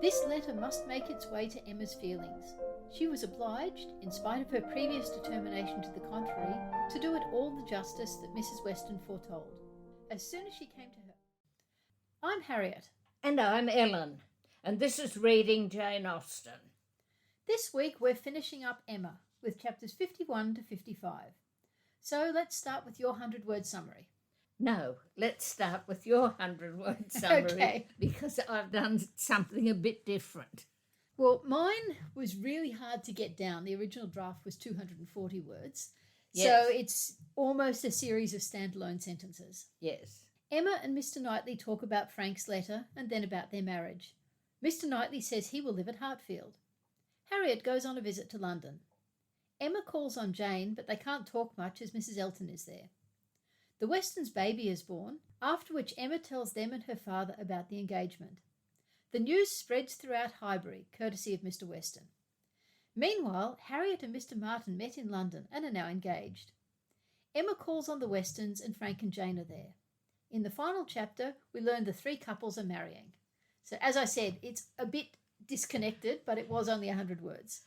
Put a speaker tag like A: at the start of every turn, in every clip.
A: This letter must make its way to Emma's feelings. She was obliged, in spite of her previous determination to the contrary, to do it all the justice that Mrs Weston foretold. As soon as she came to her... I'm Harriet.
B: And I'm Ellen, and this is Reading Jane Austen.
A: This week we're finishing up Emma, with chapters 51 to 55. So let's start with your 100-word summary.
B: No, let's start with your 100-word summary,
A: Okay.
B: Because I've done something a bit different.
A: Well, mine was really hard to get down. The original draft was 240 words.
B: Yes.
A: So it's almost a series of standalone sentences.
B: Yes.
A: Emma and Mr Knightley talk about Frank's letter and then about their marriage. Mr Knightley says he will live at Hartfield. Harriet goes on a visit to London. Emma calls on Jane, but they can't talk much as Mrs Elton is there. The Westons' baby is born, after which Emma tells them and her father about the engagement. The news spreads throughout Highbury, courtesy of Mr Weston. Meanwhile, Harriet and Mr Martin met in London and are now engaged. Emma calls on the Westons and Frank and Jane are there. In the final chapter, we learn the three couples are marrying. So as I said, it's a bit disconnected, but it was only 100 words.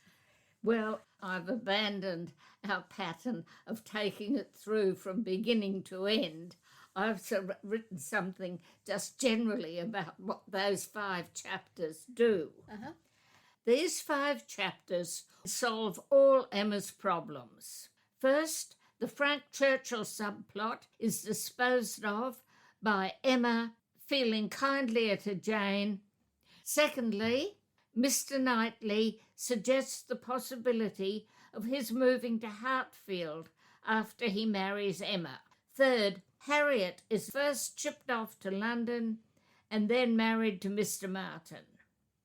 B: Well, I've abandoned our pattern of taking it through from beginning to end. I've written something just generally about what those 5 chapters do. These 5 chapters solve all Emma's problems. First, the Frank Churchill subplot is disposed of by Emma feeling kindlier to Jane. Secondly, Mr Knightley suggests the possibility of his moving to Hartfield after he marries Emma. Third, Harriet is first shipped off to London and then married to Mr Martin.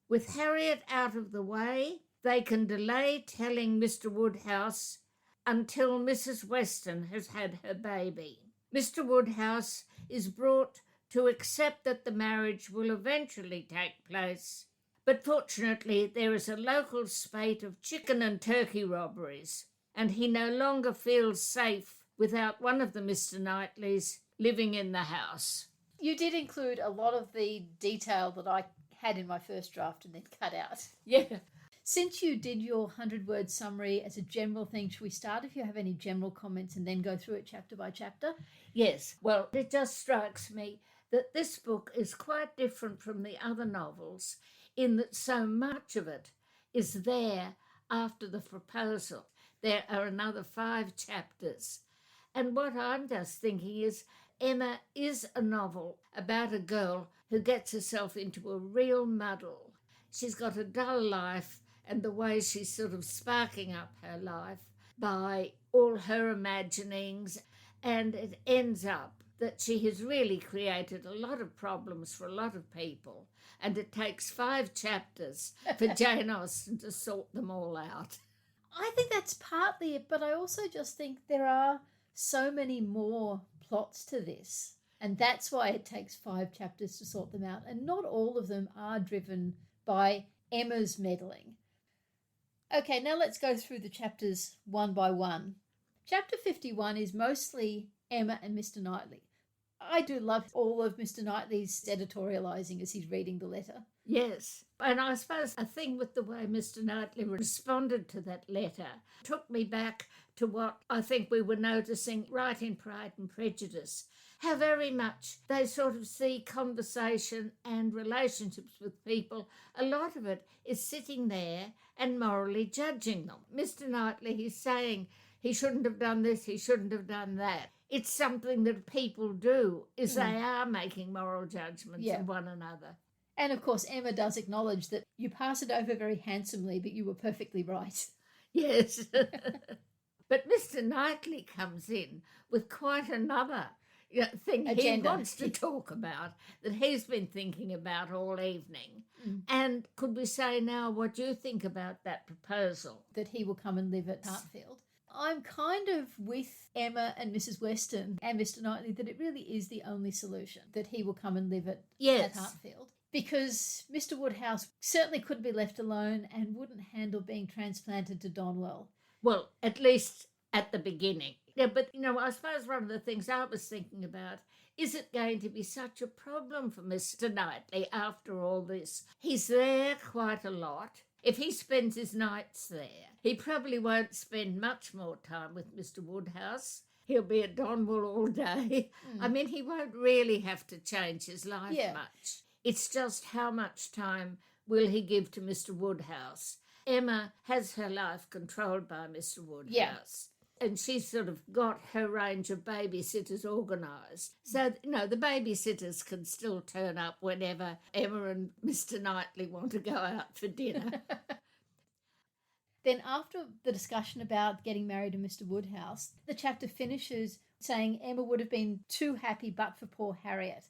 B: With Harriet out of the way, they can delay telling Mr Woodhouse until Mrs Weston has had her baby. Mr Woodhouse is brought to accept that the marriage will eventually take place, but fortunately there is a local spate of chicken and turkey robberies, and he no longer feels safe without one of the Mr Knightleys living in the house.
A: You did include a lot of the detail that I had in my first draft and then cut out.
B: Yeah.
A: Since you did your 100-word summary as a general thing, should we start if you have any general comments and then go through it chapter by chapter?
B: Yes. Well, it just strikes me that this book is quite different from the other novels in that so much of it is there after the proposal. There are another 5 chapters. And what I'm just thinking is Emma is a novel about a girl who gets herself into a real muddle. She's got a dull life, and the way she's sort of sparking up her life by all her imaginings, and it ends up that she has really created a lot of problems for a lot of people, and it takes 5 chapters for Jane Austen to sort them all out.
A: I think that's partly it, but I also just think there are so many more plots to this, and that's why it takes 5 chapters to sort them out, and not all of them are driven by Emma's meddling. Okay, now let's go through the chapters one by one. Chapter 51 is mostly Emma and Mr Knightley. I do love all of Mr Knightley's editorialising as he's reading the letter.
B: Yes, and I suppose a thing with the way Mr Knightley responded to that letter took me back to what I think we were noticing right in Pride and Prejudice, how very much they sort of see conversation and relationships with people. A lot of it is sitting there and morally judging them. Mr Knightley, he's saying he shouldn't have done this, he shouldn't have done that. It's something that people do, is they are making moral judgments of one another.
A: And of course, Emma does acknowledge that you pass it over very handsomely, but you were perfectly right.
B: Yes. But Mr Knightley comes in with quite another thing
A: agenda
B: he wants to talk about, that he's been thinking about all evening. And could we say now what you think about that proposal?
A: That he will come and live at Hartfield. I'm kind of with Emma and Mrs Weston and Mr Knightley that it really is the only solution, that he will come and live at Hartfield. Because Mr Woodhouse certainly couldn't be left alone and wouldn't handle being transplanted to Donwell.
B: Well, at least at the beginning. Yeah, but, I suppose one of the things I was thinking about, is it going to be such a problem for Mr Knightley after all this? He's there quite a lot. If he spends his nights there, he probably won't spend much more time with Mr Woodhouse. He'll be at Donwell all day. I mean, he won't really have to change his life much. It's just how much time will he give to Mr Woodhouse. Emma has her life controlled by Mr Woodhouse. And she's sort of got her range of babysitters organised. So, the babysitters can still turn up whenever Emma and Mr Knightley want to go out for dinner.
A: Then after the discussion about getting married to Mr Woodhouse, the chapter finishes saying Emma would have been too happy but for poor Harriet.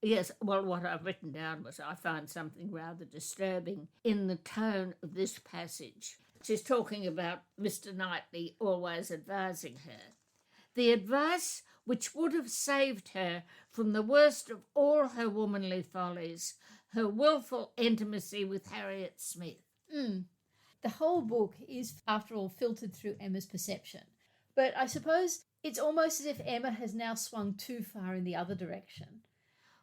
B: Yes, well, what I've written down was I find something rather disturbing in the tone of this passage. She's talking about Mr Knightley always advising her. The advice which would have saved her from the worst of all her womanly follies, her wilful intimacy with Harriet Smith.
A: The whole book is, after all, filtered through Emma's perception. But I suppose it's almost as if Emma has now swung too far in the other direction.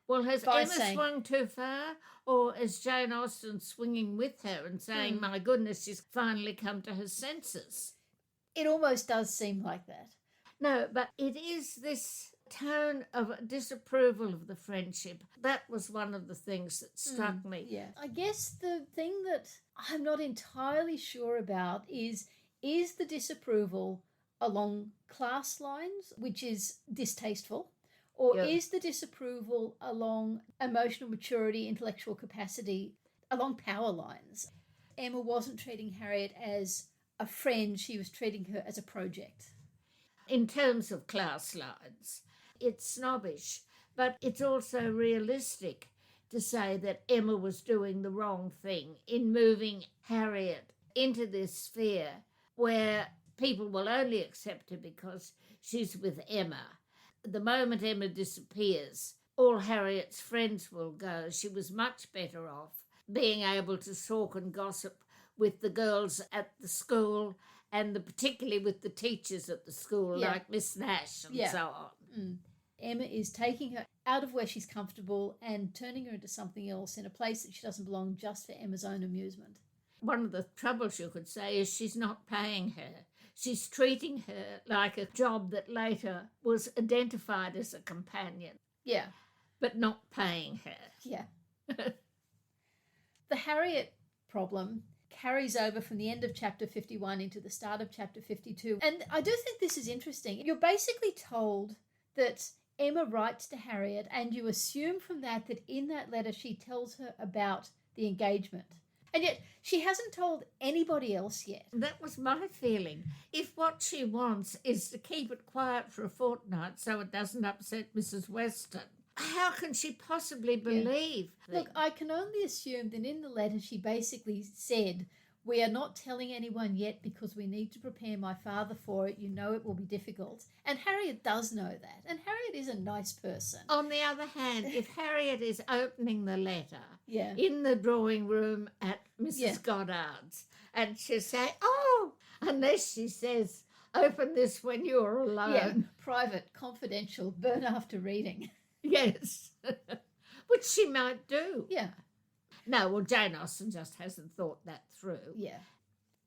B: Well, has Emma swung too far, or is Jane Austen swinging with her and saying, my goodness, she's finally come to her senses?
A: It almost does seem like that.
B: No, but it is this tone of disapproval of the friendship. That was one of the things that struck me.
A: Yeah. I guess the thing that I'm not entirely sure about is the disapproval along class lines, which is distasteful? Or is the disapproval along emotional maturity, intellectual capacity, along power lines? Emma wasn't treating Harriet as a friend, she was treating her as a project.
B: In terms of class lines, it's snobbish, but it's also realistic to say that Emma was doing the wrong thing in moving Harriet into this sphere where people will only accept her because she's with Emma. The moment Emma disappears, all Harriet's friends will go. She was much better off being able to talk and gossip with the girls at the school and particularly with the teachers at the school, like Miss Nash and so on.
A: Emma is taking her out of where she's comfortable and turning her into something else in a place that she doesn't belong just for Emma's own amusement.
B: One of the troubles, you could say, is she's not paying her. She's treating her like a job that later was identified as a companion.
A: Yeah.
B: But not paying her.
A: Yeah. The Harriet problem carries over from the end of chapter 51 into the start of chapter 52. And I do think this is interesting. You're basically told that Emma writes to Harriet, and you assume from that in that letter she tells her about the engagement. And yet she hasn't told anybody else yet.
B: That was my feeling. If what she wants is to keep it quiet for a fortnight so it doesn't upset Mrs Weston, how can she possibly believe that?
A: Look, I can only assume that in the letter she basically said, we are not telling anyone yet because we need to prepare my father for it. You know it will be difficult. And Harriet does know that. And Harriet is a nice person.
B: On the other hand, if Harriet is opening the letter
A: Yeah.
B: in the drawing room at Mrs. Goddard's, and she'll say, oh, unless she says, open this when you're alone.
A: Yeah, private, confidential, burn after reading.
B: Yes, which she might do.
A: Yeah.
B: No, well, Jane Austen just hasn't thought that through.
A: Yeah.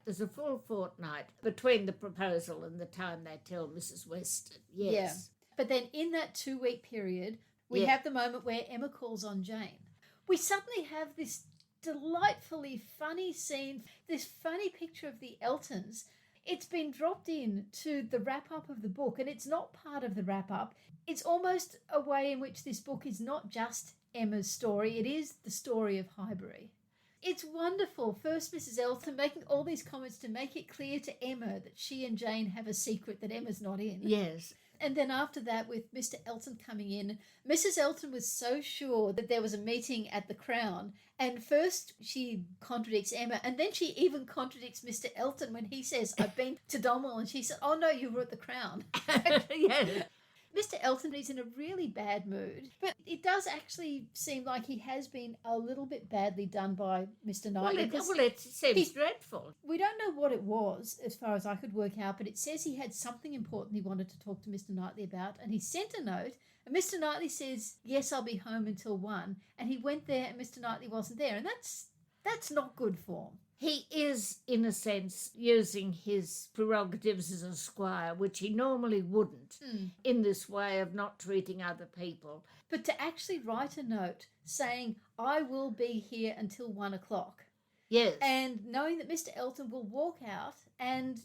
B: There's a full fortnight between the proposal and the time they tell Mrs. Weston. Yes.
A: Yeah. But then in that 2-week period, we have the moment where Emma calls on Jane. We suddenly have this delightfully funny scene, this funny picture of the Eltons. It's been dropped in to the wrap-up of the book, and it's not part of the wrap-up. It's almost a way in which this book is not just Emma's story, it is the story of Highbury. It's wonderful. First, Mrs Elton making all these comments to make it clear to Emma that she and Jane have a secret that Emma's not in.
B: Yes.
A: And then after that, with Mr Elton coming in, Mrs Elton was so sure that there was a meeting at the Crown, and first she contradicts Emma, and then she even contradicts Mr Elton when he says, I've been to Donwell, and she said, oh no, you were at the Crown.
B: Yes.
A: Mr Elton is in a really bad mood, but it does actually seem like he has been a little bit badly done by Mr Knightley.
B: It seems dreadful.
A: We don't know what it was, as far as I could work out, but it says he had something important he wanted to talk to Mr Knightley about, and he sent a note, and Mr Knightley says, yes, I'll be home until 1, and he went there and Mr Knightley wasn't there, and that's not good form.
B: He is, in a sense, using his prerogatives as a squire, which he normally wouldn't, in this way of not treating other people.
A: But to actually write a note saying, I will be here until 1 o'clock.
B: Yes.
A: And knowing that Mr Elton will walk out and,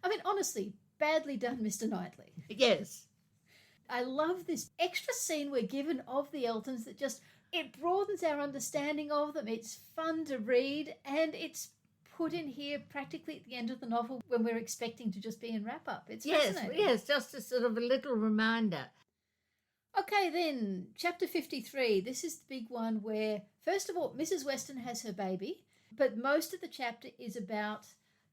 A: I mean, honestly, badly done, Mr Knightley.
B: Yes.
A: I love this extra scene we're given of the Eltons that just, it broadens our understanding of them. It's fun to read, and put in here practically at the end of the novel when we're expecting to just be in wrap-up. It's fascinating.
B: Yes, just a sort of a little reminder.
A: Okay, then, chapter 53. This is the big one where, first of all, Mrs Weston has her baby, but most of the chapter is about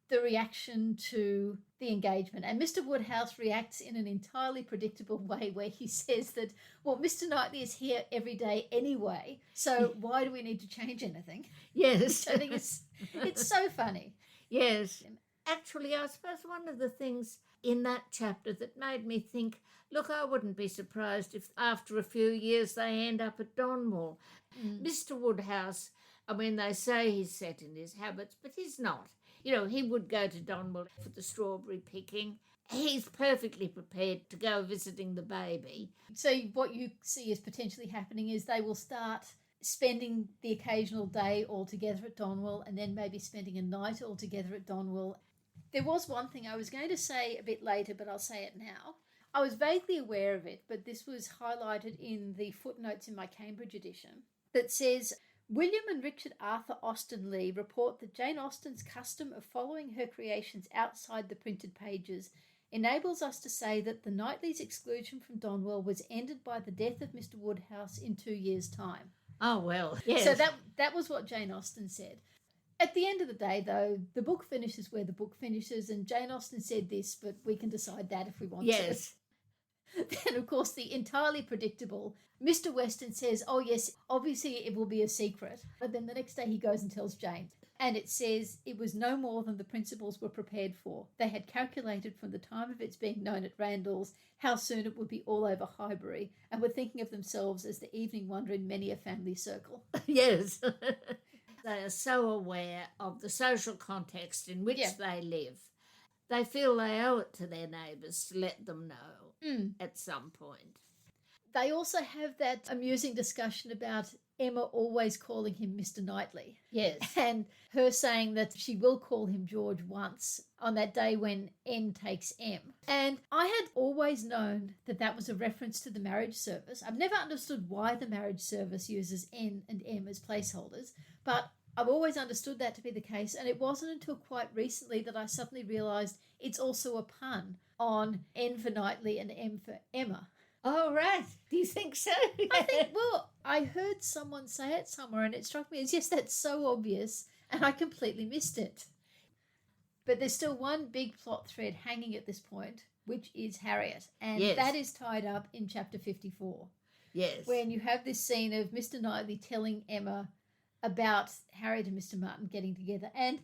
A: the reaction to the engagement. And Mr Woodhouse reacts in an entirely predictable way where he says that, well, Mr Knightley is here every day anyway, so why do we need to change anything?
B: Yes.
A: I think it's so funny.
B: Yes. Actually, I suppose one of the things in that chapter that made me think, look, I wouldn't be surprised if after a few years they end up at Donwell. Mr Woodhouse, I mean, they say he's set in his habits, but he's not. You know, he would go to Donwell for the strawberry picking. He's perfectly prepared to go visiting the baby.
A: So what you see is potentially happening is they will start spending the occasional day all together at Donwell and then maybe spending a night all together at Donwell. There was one thing I was going to say a bit later, but I'll say it now. I was vaguely aware of it, but this was highlighted in the footnotes in my Cambridge edition that says, William and Richard Arthur Austen Lee report that Jane Austen's custom of following her creations outside the printed pages enables us to say that the Knightleys' exclusion from Donwell was ended by the death of Mr Woodhouse in 2 years' time.
B: Oh, well, yes.
A: So that was what Jane Austen said. At the end of the day, though, the book finishes where the book finishes, and Jane Austen said this, but we can decide that if we want to.
B: Yes.
A: Then, of course, the entirely predictable Mr Weston says, oh, yes, obviously it will be a secret. But then the next day he goes and tells Jane. And it says it was no more than the principals were prepared for. They had calculated from the time of its being known at Randall's how soon it would be all over Highbury, and were thinking of themselves as the evening wonder in many a family circle.
B: Yes. They are so aware of the social context in which they live. They feel they owe it to their neighbours to let them know at some point.
A: They also have that amusing discussion about Emma always calling him Mr Knightley.
B: Yes.
A: And her saying that she will call him George once on that day when N takes M. And I had always known that that was a reference to the marriage service. I've never understood why the marriage service uses N and M as placeholders, but I've always understood that to be the case, and it wasn't until quite recently that I suddenly realised it's also a pun on N for Knightley and M for Emma.
B: Oh, right. Do you think so?
A: I think, well, I heard someone say it somewhere and it struck me as, yes, that's so obvious, and I completely missed it. But there's still one big plot thread hanging at this point, which is Harriet, and that is tied up in chapter 54.
B: Yes.
A: When you have this scene of Mr Knightley telling Emma about Harriet and Mr Martin getting together. And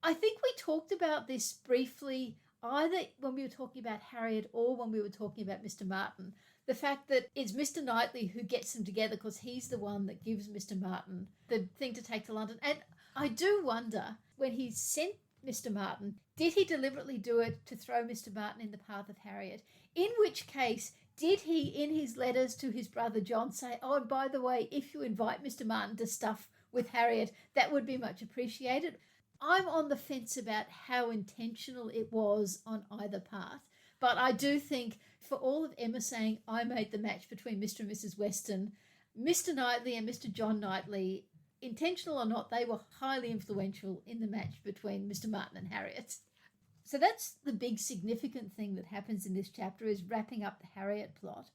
A: I think we talked about this briefly, either when we were talking about Harriet or when we were talking about Mr Martin, the fact that it's Mr Knightley who gets them together because he's the one that gives Mr Martin the thing to take to London. And I do wonder, when he sent Mr Martin, did he deliberately do it to throw Mr Martin in the path of Harriet? In which case, did he, in his letters to his brother John, say, oh, and by the way, if you invite Mr Martin to stuff with Harriet, that would be much appreciated? I'm on the fence about how intentional it was on either part, but I do think for all of Emma saying, I made the match between Mr and Mrs Weston, Mr Knightley and Mr John Knightley, intentional or not, they were highly influential in the match between Mr Martin and Harriet. So that's the big significant thing that happens in this chapter, is wrapping up the Harriet plot.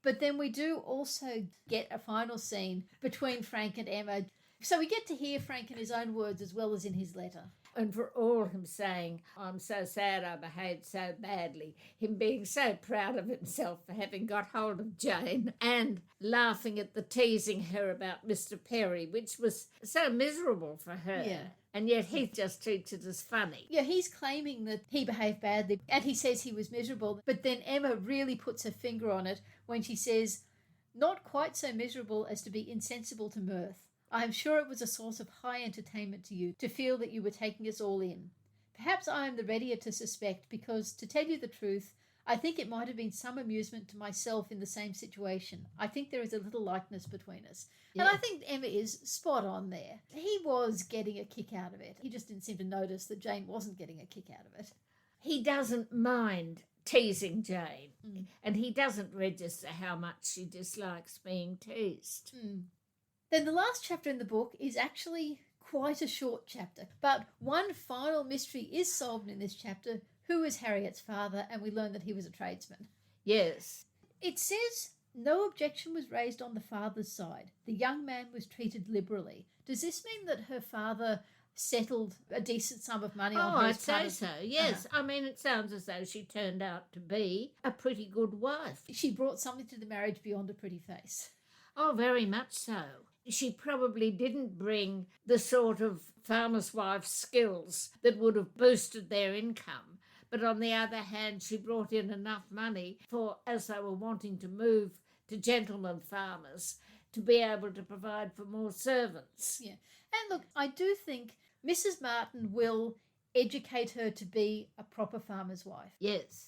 A: But then we do also get a final scene between Frank and Emma. So we get to hear Frank in his own words as well as in his letter.
B: And for all him saying, I'm so sad I behaved so badly, him being so proud of himself for having got hold of Jane and laughing at the teasing her about Mr Perry, which was so miserable for her.
A: Yeah.
B: And yet he just treats it as funny.
A: Yeah, he's claiming that he behaved badly and he says he was miserable. But then Emma really puts her finger on it when she says, not quite so miserable as to be insensible to mirth. I am sure it was a source of high entertainment to you to feel that you were taking us all in. Perhaps I am the readier to suspect because, to tell you the truth, I think it might have been some amusement to myself in the same situation. I think there is a little likeness between us. Yeah. And I think Emma is spot on there. He was getting a kick out of it. He just didn't seem to notice that Jane wasn't getting a kick out of it.
B: He doesn't mind teasing Jane, and he doesn't register how much she dislikes being teased.
A: Then the last chapter in the book is actually quite a short chapter, but one final mystery is solved in this chapter. Who is Harriet's father? And we learn that he was a tradesman.
B: Yes.
A: It says no objection was raised on the father's side. The young man was treated liberally. Does this mean that her father settled a decent sum of money on her?
B: I'd say so, yes. I mean, it sounds as though she turned out to be a pretty good wife.
A: She brought something to the marriage beyond a pretty face.
B: Oh, very much so. She probably didn't bring the sort of farmer's wife skills that would have boosted their income. But on the other hand, she brought in enough money for, as they were wanting to move to gentlemen farmers, to be able to provide for more servants.
A: Yeah. And look, I do think Mrs. Martin will educate her to be a proper farmer's wife.
B: Yes.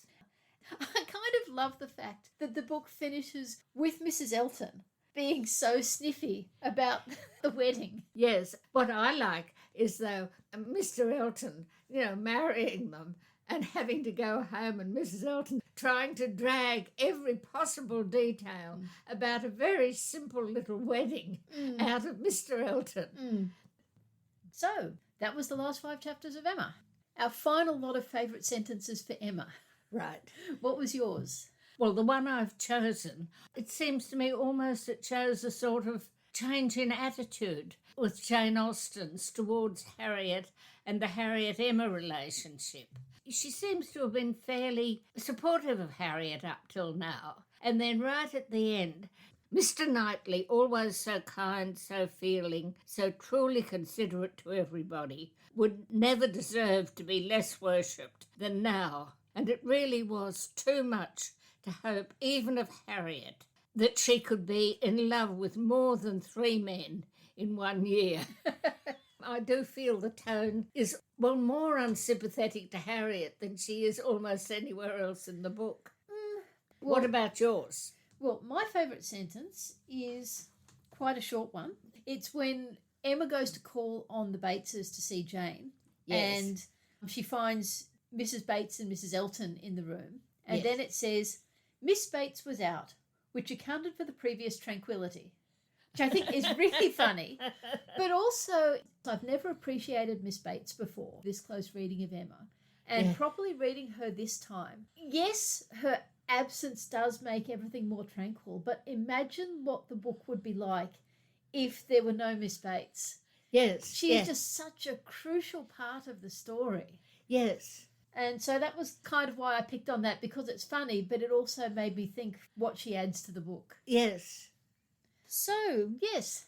A: I kind of love the fact that the book finishes with Mrs. Elton being so sniffy about the wedding.
B: Yes. What I like is, though, Mr. Elton, marrying them and having to go home and Mrs. Elton trying to drag every possible detail about a very simple little wedding out of Mr. Elton.
A: So, that was the last 5 chapters of Emma. Our final lot of favourite sentences for Emma.
B: Right.
A: What was yours?
B: Well, the one I've chosen, it seems to me almost it shows a sort of change in attitude with Jane Austen's towards Harriet and the Harriet-Emma relationship. She seems to have been fairly supportive of Harriet up till now. And then right at the end, Mr Knightley, always so kind, so feeling, so truly considerate to everybody, would never deserve to be less worshipped than now. And it really was too much to hope, even of Harriet, that she could be in love with more than 3 men in 1 year. I do feel the tone is, more unsympathetic to Harriet than she is almost anywhere else in the book. What about yours?
A: Well, my favourite sentence is quite a short one. It's when Emma goes to call on the Bateses to see Jane.
B: Yes.
A: And she finds Mrs. Bates and Mrs. Elton in the room. And then it says, Miss Bates was out, which accounted for the previous tranquillity, which I think is really funny. But also, I've never appreciated Miss Bates before, this close reading of Emma, and properly reading her this time. Yes, her absence does make everything more tranquil, but imagine what the book would be like if there were no Miss Bates.
B: Yes.
A: She's just such a crucial part of the story.
B: Yes.
A: And so that was kind of why I picked on that, because it's funny, but it also made me think what she adds to the book.
B: Yes.
A: So, yes,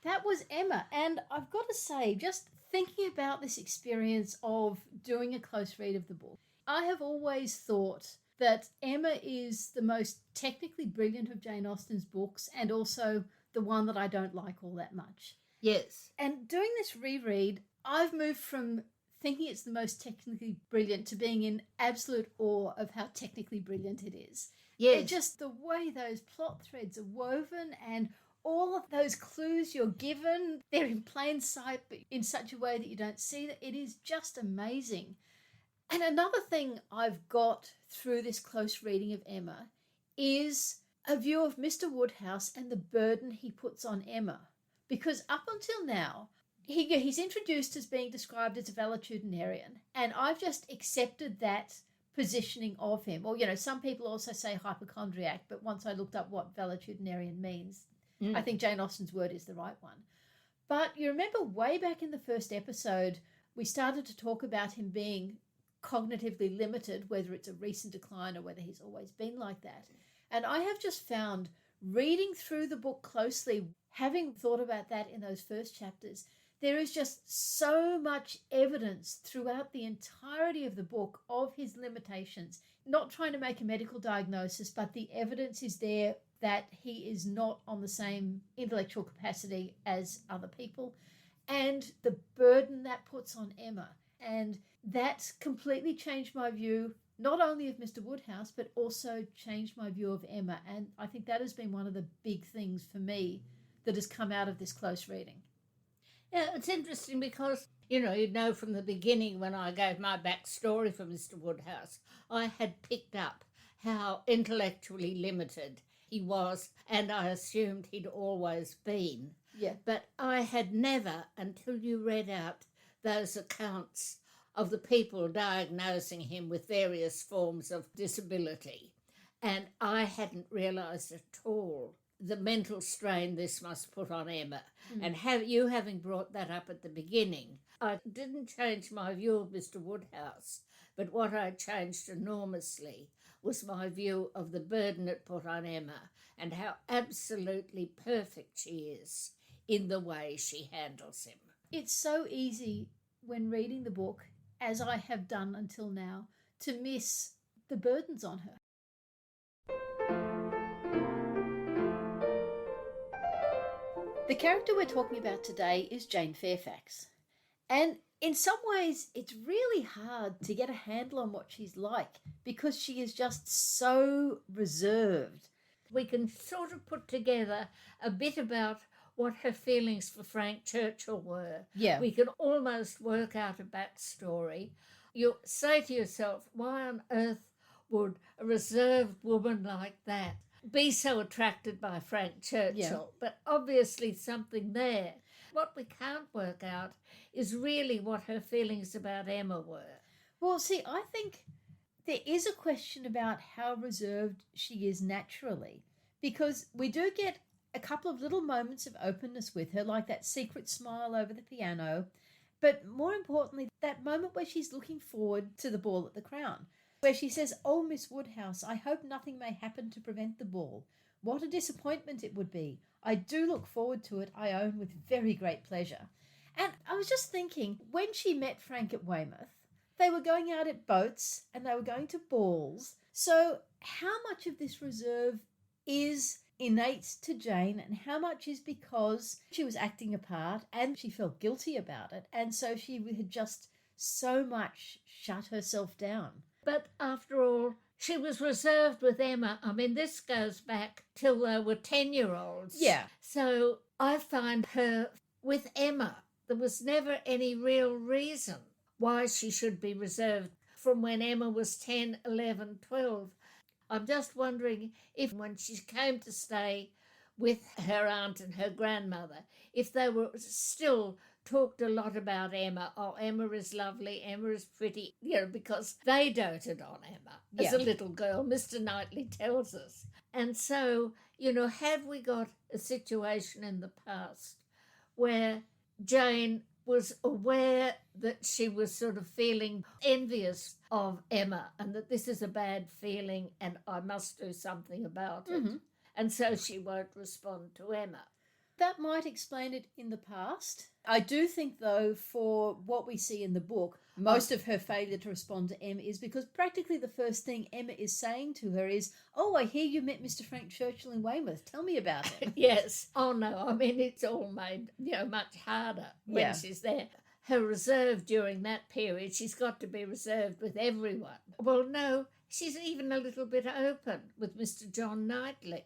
A: that was Emma. And I've got to say, just thinking about this experience of doing a close read of the book, I have always thought that Emma is the most technically brilliant of Jane Austen's books, and also the one that I don't like all that much.
B: Yes.
A: And doing this reread, I've moved from thinking it's the most technically brilliant to being in absolute awe of how technically brilliant it is.
B: Yes.
A: It's just the way those plot threads are woven and all of those clues you're given, they're in plain sight, but in such a way that you don't see that. It is just amazing. And another thing I've got through this close reading of Emma is a view of Mr Woodhouse and the burden he puts on Emma. Because up until now, he's introduced as being described as a valetudinarian, and I've just accepted that positioning of him. Or, some people also say hypochondriac, but once I looked up what valetudinarian means, I think Jane Austen's word is the right one. But you remember way back in the first episode we started to talk about him being cognitively limited, whether it's a recent decline or whether he's always been like that. And I have just found, reading through the book closely, having thought about that in those first chapters, there is just so much evidence throughout the entirety of the book of his limitations. Not trying to make a medical diagnosis, but the evidence is there that he is not on the same intellectual capacity as other people, and the burden that puts on Emma. And that completely changed my view, not only of Mr Woodhouse, but also changed my view of Emma. And I think that has been one of the big things for me that has come out of this close reading.
B: Yeah, it's interesting because, you know from the beginning when I gave my backstory for Mr Woodhouse, I had picked up how intellectually limited he was, and I assumed he'd always been.
A: Yeah.
B: But I had never, until you read out those accounts of the people diagnosing him with various forms of disability, and I hadn't realised at all the mental strain this must put on Emma. And having brought that up at the beginning, I didn't change my view of Mr Woodhouse, but what I changed enormously was my view of the burden it put on Emma and how absolutely perfect she is in the way she handles him.
A: It's so easy when reading the book, as I have done until now, to miss the burdens on her. The character we're talking about today is Jane Fairfax. And in some ways, it's really hard to get a handle on what she's like because she is just so reserved.
B: We can sort of put together a bit about what her feelings for Frank Churchill were.
A: Yeah.
B: We can almost work out a backstory. You say to yourself, why on earth would a reserved woman like that be so attracted by Frank Churchill?
A: Yeah.
B: But obviously something there. What we can't work out is really what her feelings about Emma were.
A: Well, see, I think there is a question about how reserved she is naturally, because we do get a couple of little moments of openness with her, like that secret smile over the piano, but more importantly, that moment where she's looking forward to the ball at the Crown, where she says, "Oh, Miss Woodhouse, I hope nothing may happen to prevent the ball. What a disappointment it would be. I do look forward to it, I own, with very great pleasure." And I was just thinking, when she met Frank at Weymouth, they were going out at boats and they were going to balls. So how much of this reserve is innate to Jane and how much is because she was acting a part and she felt guilty about it, and so she had just so much shut herself down?
B: But after all, she was reserved with Emma. I mean, this goes back till they were 10-year-olds.
A: Yeah.
B: So I find her with Emma. There was never any real reason why she should be reserved from when Emma was 10, 11, 12. I'm just wondering if when she came to stay with her aunt and her grandmother, if they were still talked a lot about Emma. Oh, Emma is lovely, Emma is pretty, because they doted on Emma as a little girl, Mr Knightley tells us. And so, have we got a situation in the past where Jane was aware that she was sort of feeling envious of Emma and that this is a bad feeling and I must do something about it. And so she won't respond to Emma.
A: That might explain it in the past. I do think, though, for what we see in the book, most of her failure to respond to Emma is because practically the first thing Emma is saying to her is, "Oh, I hear you met Mr Frank Churchill in Weymouth. Tell me about it."
B: Yes. Oh, no. I mean, it's all made, much harder when she's there. Her reserve during that period, she's got to be reserved with everyone. Well, no, she's even a little bit open with Mr John Knightley.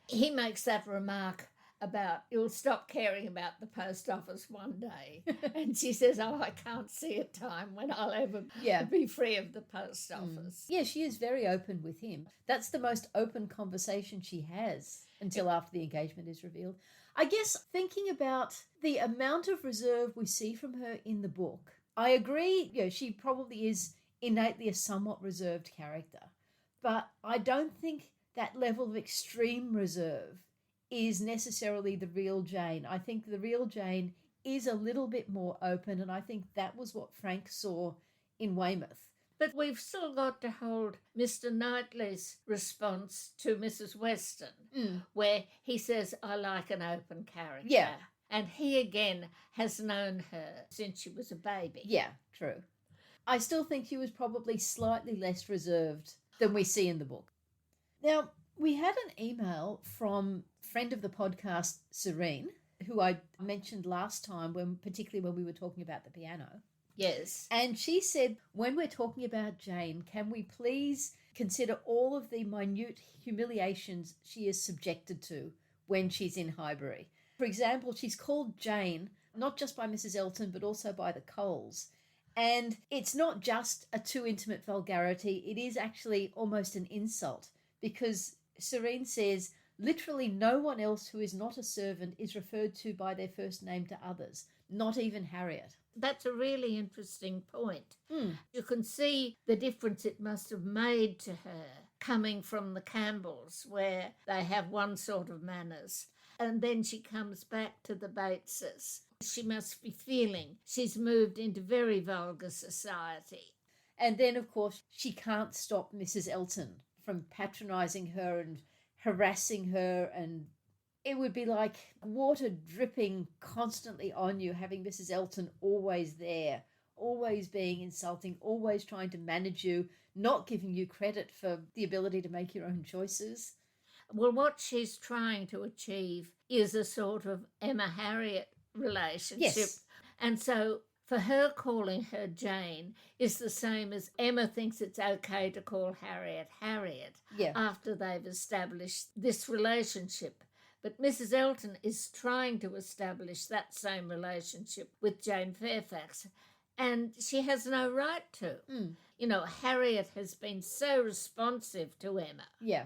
B: He makes that remark about, "You'll stop caring about the post office one day." And she says, "Oh, I can't see a time when I'll ever be free of the post office."
A: Yeah, she is very open with him. That's the most open conversation she has until after the engagement is revealed. I guess thinking about the amount of reserve we see from her in the book, I agree, she probably is innately a somewhat reserved character. But I don't think that level of extreme reserve is necessarily the real Jane. I think the real Jane is a little bit more open, and I think that was what Frank saw in Weymouth.
B: But we've still got to hold Mr Knightley's response to Mrs Weston, where he says, I like an open character.
A: Yeah.
B: And he again has known her since she was a baby.
A: Yeah, true. I still think she was probably slightly less reserved than we see in the book. Now, we had an email from a friend of the podcast, Serene, who I mentioned last time, particularly when we were talking about the piano.
B: Yes.
A: And she said, when we're talking about Jane, can we please consider all of the minute humiliations she is subjected to when she's in Highbury? For example, she's called Jane, not just by Mrs Elton, but also by the Coles. And it's not just a too intimate vulgarity, it is actually almost an insult, because Serene says, literally no one else who is not a servant is referred to by their first name to others, not even Harriet.
B: That's a really interesting point. You can see the difference it must have made to her coming from the Campbells, where they have one sort of manners, and then she comes back to the Bateses. She must be feeling she's moved into very vulgar society.
A: And then, of course, she can't stop Mrs Elton from patronising her and harassing her, and it would be like water dripping constantly on you, having Mrs Elton always there, always being insulting, always trying to manage you, not giving you credit for the ability to make your own choices.
B: Well, what she's trying to achieve is a sort of Emma-Harriet relationship.
A: Yes.
B: And so for her, calling her Jane is the same as Emma thinks it's okay to call Harriet Harriet after they've established this relationship. But Mrs Elton is trying to establish that same relationship with Jane Fairfax, and she has no right to. You know, Harriet has been so responsive to Emma.
A: Yeah.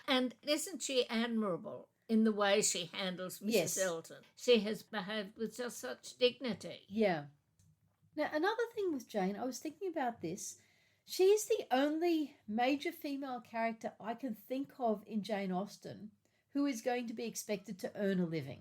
B: And isn't she admirable in the way she handles Mrs Elton? She has behaved with just such dignity.
A: Yeah. Now, another thing with Jane, I was thinking about this. She's the only major female character I can think of in Jane Austen who is going to be expected to earn a living.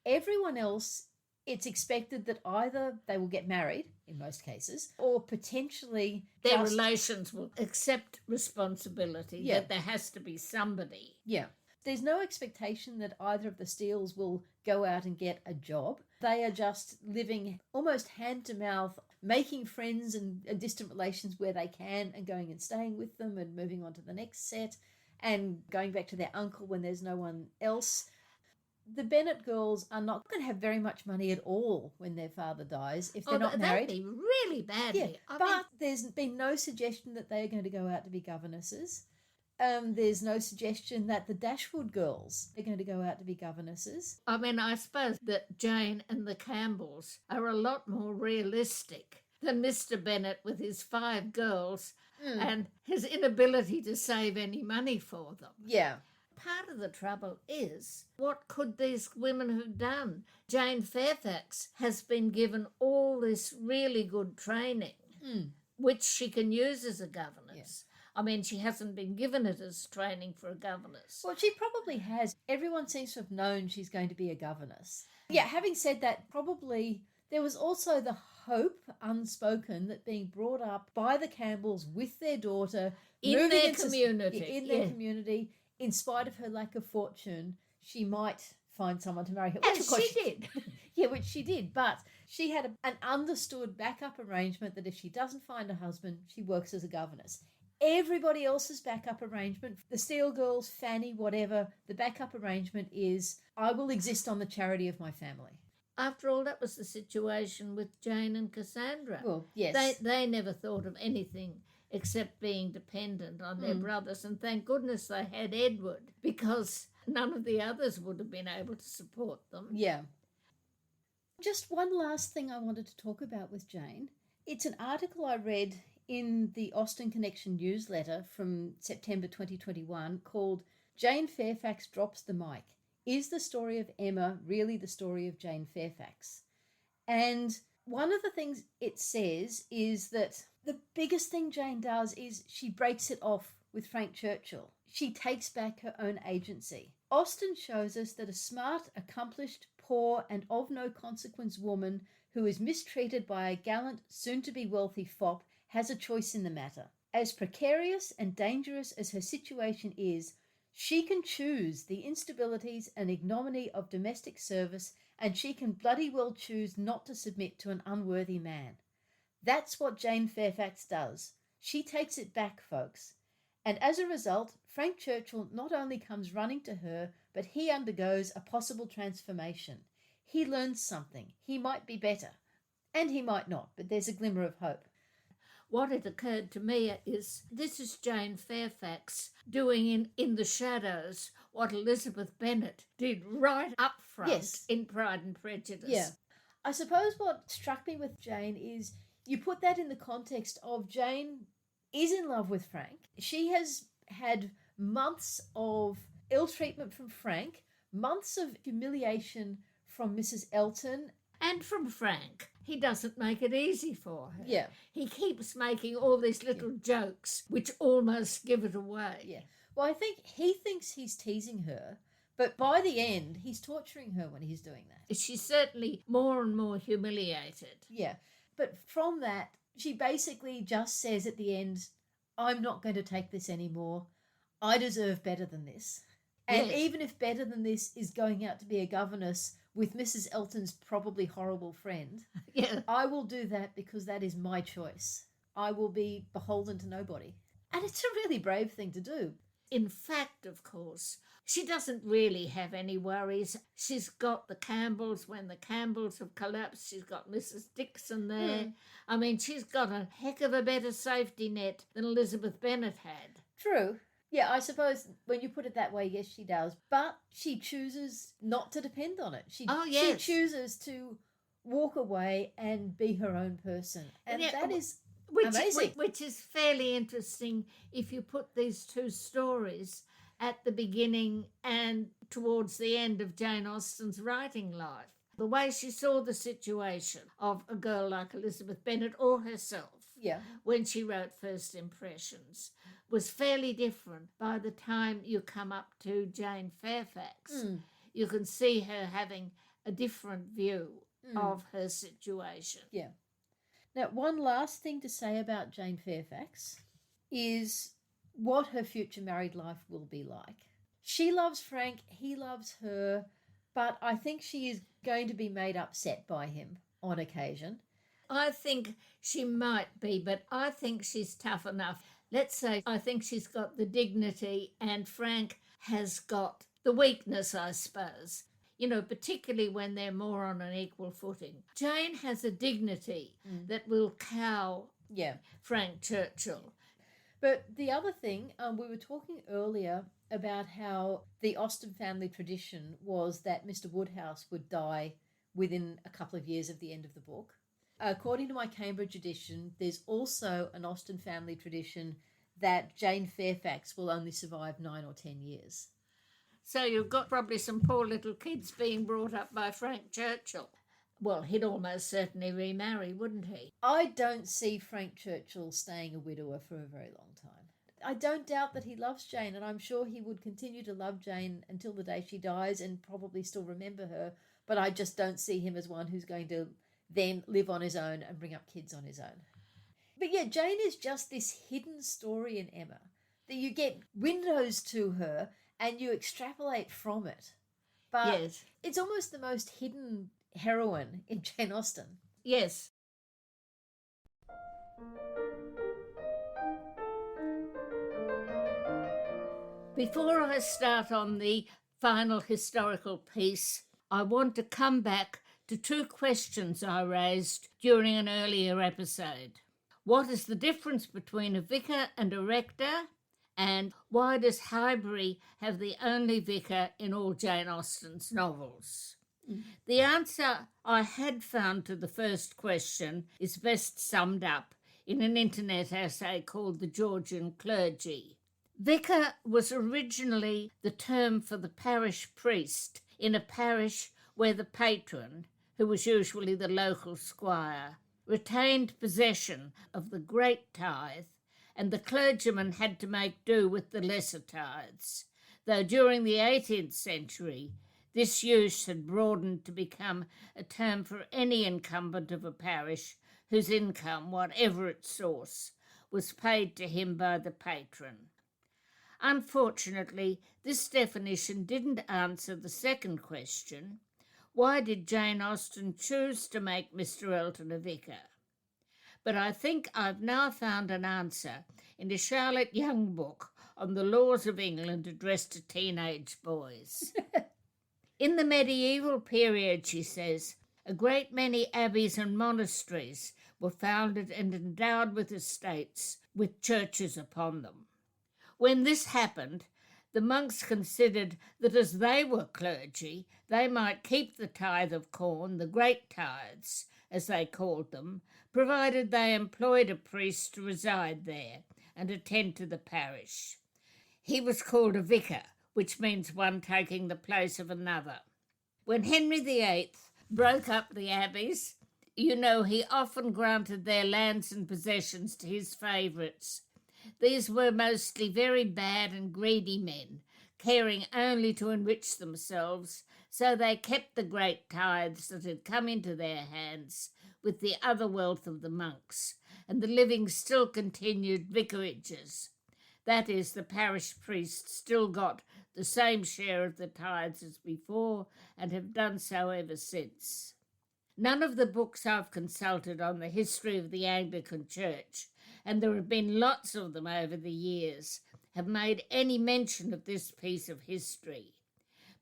A: Everyone else, it's expected that either they will get married, in most cases, or potentially
B: their relations will accept responsibility, that there has to be somebody.
A: Yeah. There's no expectation that either of the Steeles will go out and get a job. They are just living almost hand to mouth, making friends and distant relations where they can, and going and staying with them and moving on to the next set and going back to their uncle when there's no one else. The Bennet girls are not going to have very much money at all when their father dies if they're not married.
B: That'd be really badly.
A: Yeah, there's been no suggestion that they are going to go out to be governesses. There's no suggestion that the Dashwood girls are going to go out to be governesses.
B: I mean, I suppose that Jane and the Campbells are a lot more realistic than Mr Bennet with his 5 girls and his inability to save any money for them.
A: Yeah.
B: Part of the trouble is, what could these women have done? Jane Fairfax has been given all this really good training, which she can use as a governess. Yeah. I mean, she hasn't been given it as training for a governess.
A: Well, she probably has. Everyone seems to have known she's going to be a governess. Yeah, having said that, probably there was also the hope, unspoken, that being brought up by the Campbells with their daughter
B: in their community,
A: in spite of her lack of fortune, she might find someone to marry her.
B: And she did.
A: Yeah, which she did. But she had an understood backup arrangement that if she doesn't find a husband, she works as a governess. Everybody else's backup arrangement, the Steele girls, Fanny, whatever, the backup arrangement is, I will exist on the charity of my family.
B: After all, that was the situation with Jane and Cassandra.
A: Well, yes.
B: They never thought of anything except being dependent on their brothers, and thank goodness they had Edward, because none of the others would have been able to support them.
A: Yeah. Just one last thing I wanted to talk about with Jane. It's an article I read in the Austen Connection newsletter from September 2021 called Jane Fairfax Drops the Mic. Is the story of Emma really the story of Jane Fairfax? And one of the things it says is that the biggest thing Jane does is she breaks it off with Frank Churchill. She takes back her own agency. Austen shows us that a smart, accomplished, poor and of no consequence woman who is mistreated by a gallant, soon-to-be wealthy fop has a choice in the matter. As precarious and dangerous as her situation is, she can choose the instabilities and ignominy of domestic service, and she can bloody well choose not to submit to an unworthy man. That's what Jane Fairfax does. She takes it back, folks. And as a result, Frank Churchill not only comes running to her, but he undergoes a possible transformation. He learns something. He might be better. And he might not, but there's a glimmer of hope.
B: What had occurred to me is this is Jane Fairfax doing in the shadows what Elizabeth Bennet did right up front
A: Yes.
B: in Pride and Prejudice.
A: Yeah. I suppose what struck me with Jane is you put that in the context of Jane is in love with Frank. She has had months of ill treatment from Frank, months of humiliation from Mrs Elton.
B: And from Frank. He doesn't make it easy for her.
A: Yeah.
B: He keeps making all these little jokes which almost give it away.
A: Yeah. Well, I think he thinks he's teasing her, but by the end, he's torturing her when he's doing that.
B: She's certainly more and more humiliated.
A: Yeah. But from that, she basically just says at the end, I'm not going to take this anymore. I deserve better than this. And
B: Yes.
A: even if better than this is going out to be a governess with Mrs Elton's probably horrible friend,
B: Yeah.
A: I will do that because that is my choice. I will be beholden to nobody. And it's a really brave thing to do.
B: In fact, of course, she doesn't really have any worries. She's got the Campbells when the Campbells have collapsed. She's got Mrs Dixon there. I mean, she's got a heck of a better safety net than Elizabeth Bennet had.
A: True. Yeah, I suppose when you put it that way, yes, she does. But she chooses not to depend on it. She
B: Yes.
A: She chooses to walk away and be her own person. And
B: Yeah,
A: that is
B: Which
A: amazing.
B: is fairly interesting if you put these two stories at the beginning and towards the end of Jane Austen's writing life. The way she saw the situation of a girl like Elizabeth Bennet or herself
A: Yeah.
B: when she wrote First Impressions was fairly different by the time you come up to Jane Fairfax. You can see her having a different view of her situation.
A: Yeah. Now, one last thing to say about Jane Fairfax is what her future married life will be like. She loves Frank, he loves her, but I think she is going to be made upset by him on occasion.
B: I think she might be, but I think she's tough enough. Let's say I think she's got the dignity and Frank has got the weakness, I suppose. You know, particularly when they're more on an equal footing. Jane has a dignity that will cow
A: Yeah.
B: Frank Churchill.
A: But the other thing, we were talking earlier about how the Austen family tradition was that Mr Woodhouse would die within a couple of years of the end of the book. According to my Cambridge edition, there's also an Austen family tradition that Jane Fairfax will only survive 9 or 10 years.
B: So you've got probably some poor little kids being brought up by Frank Churchill. Well, he'd almost certainly remarry, wouldn't he?
A: I don't see Frank Churchill staying a widower for a very long time. I don't doubt that he loves Jane, and I'm sure he would continue to love Jane until the day she dies and probably still remember her, but I just don't see him as one who's going to then live on his own and bring up kids on his own. But yeah, Jane is just this hidden story in Emma that you get windows to her and you extrapolate from it. But
B: Yes.
A: it's almost the most hidden heroine in Jane Austen.
B: Yes. Before I start on the final historical piece, I want to come back to two questions I raised during an earlier episode. What is the difference between a vicar and a rector? And why does Highbury have the only vicar in all Jane Austen's novels? The answer I had found to the first question is best summed up in an internet essay called The Georgian Clergy. Vicar was originally the term for the parish priest in a parish where the patron, who was usually the local squire, retained possession of the great tithe, and the clergyman had to make do with the lesser tithes, though during the 18th century This use had broadened to become a term for any incumbent of a parish whose income, whatever its source, was paid to him by the patron. Unfortunately, this definition didn't answer the second question: why did Jane Austen choose to make Mr Elton a vicar? But I think I've now found an answer in a Charlotte Young book on the laws of England addressed to teenage boys. In the medieval period, she says, a great many abbeys and monasteries were founded and endowed with estates with churches upon them. When this happened, the monks considered that as they were clergy, they might keep the tithe of corn, the great tithes, as they called them, provided they employed a priest to reside there and attend to the parish. He was called a vicar, which means one taking the place of another. When Henry VIII broke up the abbeys, he often granted their lands and possessions to his favourites. These were mostly very bad and greedy men, caring only to enrich themselves, so they kept the great tithes that had come into their hands with the other wealth of the monks, and the living still continued vicarages. That is, the parish priests still got the same share of the tithes as before and have done so ever since. None of the books I've consulted on the history of the Anglican Church, and there have been lots of them over the years, have made any mention of this piece of history.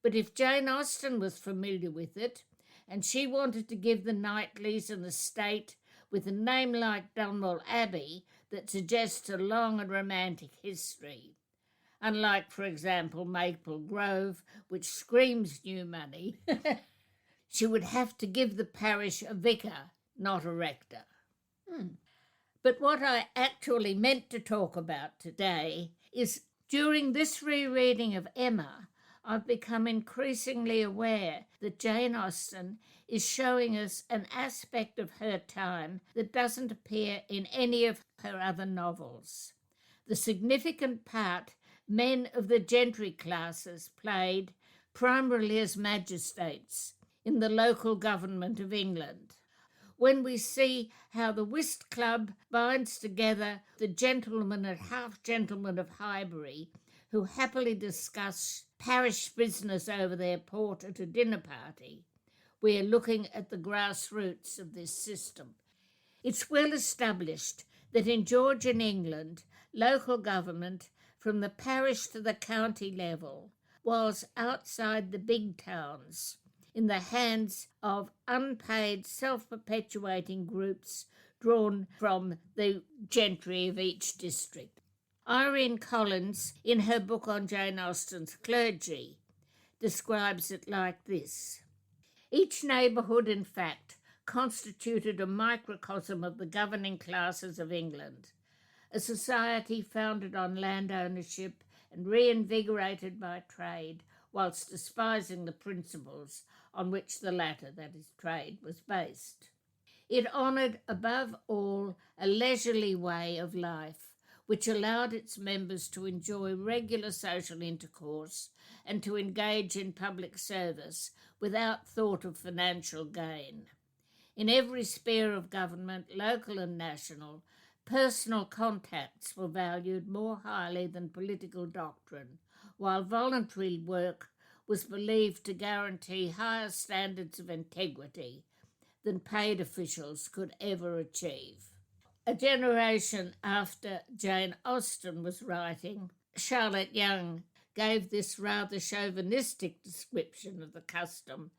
B: But if Jane Austen was familiar with it, and she wanted to give the Knightleys an estate with a name like Dunwell Abbey that suggests a long and romantic history, unlike, for example, Maple Grove, which screams new money, she would have to give the parish a vicar, not a rector. But what I actually meant to talk about today is, during this rereading of Emma, I've become increasingly aware that Jane Austen is showing us an aspect of her time that doesn't appear in any of her other novels. The significant part men of the gentry classes played, primarily as magistrates, in the local government of England. When we see how the whist club binds together the gentlemen and half-gentlemen of Highbury, who happily discuss parish business over their port at a dinner party, we are looking at the grassroots of this system. It's well established that in Georgian England, local government, from the parish to the county level, was outside the big towns, in the hands of unpaid, self-perpetuating groups drawn from the gentry of each district. Irene Collins, in her book on Jane Austen's clergy, describes it like this. Each neighbourhood, in fact, constituted a microcosm of the governing classes of England, a society founded on land ownership and reinvigorated by trade, whilst despising the principles on which the latter, that is trade, was based. It honoured above all a leisurely way of life, which allowed its members to enjoy regular social intercourse and to engage in public service without thought of financial gain. In every sphere of government, local and national, personal contacts were valued more highly than political doctrine, while voluntary work was believed to guarantee higher standards of integrity than paid officials could ever achieve. A generation after Jane Austen was writing, Charlotte Young gave this rather chauvinistic description of the custom.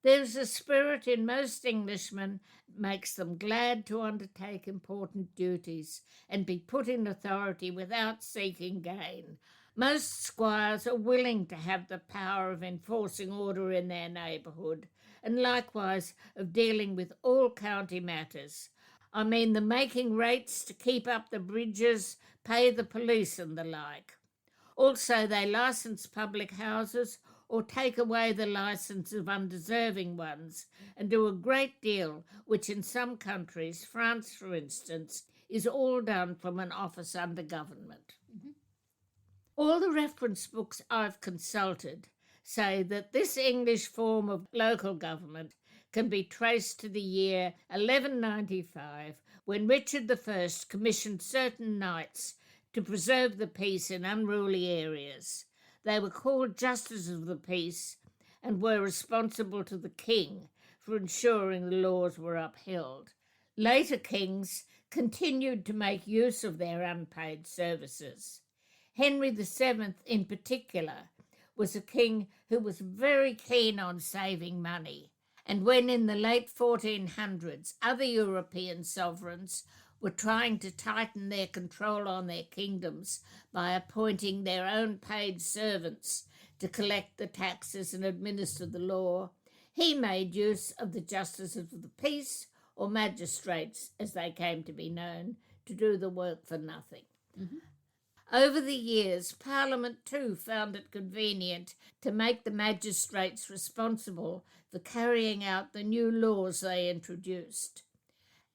B: There is a spirit in most Englishmen that makes them glad to undertake important duties and be put in authority without seeking gain. Most squires are willing to have the power of enforcing order in their neighbourhood, and likewise of dealing with all county matters. I mean the making rates to keep up the bridges, pay the police and the like. Also they licence public houses or take away the licence of undeserving ones, and do a great deal which in some countries, France for instance, is all done from an office under government. All the reference books I've consulted say that this English form of local government can be traced to the year 1195, when Richard I commissioned certain knights to preserve the peace in unruly areas. They were called Justices of the Peace and were responsible to the king for ensuring the laws were upheld. Later kings continued to make use of their unpaid services. Henry VII, in particular, was a king who was very keen on saving money, and when in the late 1400s other European sovereigns were trying to tighten their control on their kingdoms by appointing their own paid servants to collect the taxes and administer the law, he made use of the Justices of the Peace, or magistrates, as they came to be known, to do the work for nothing.
A: Mm-hmm.
B: Over the years, Parliament too found it convenient to make the magistrates responsible for carrying out the new laws they introduced.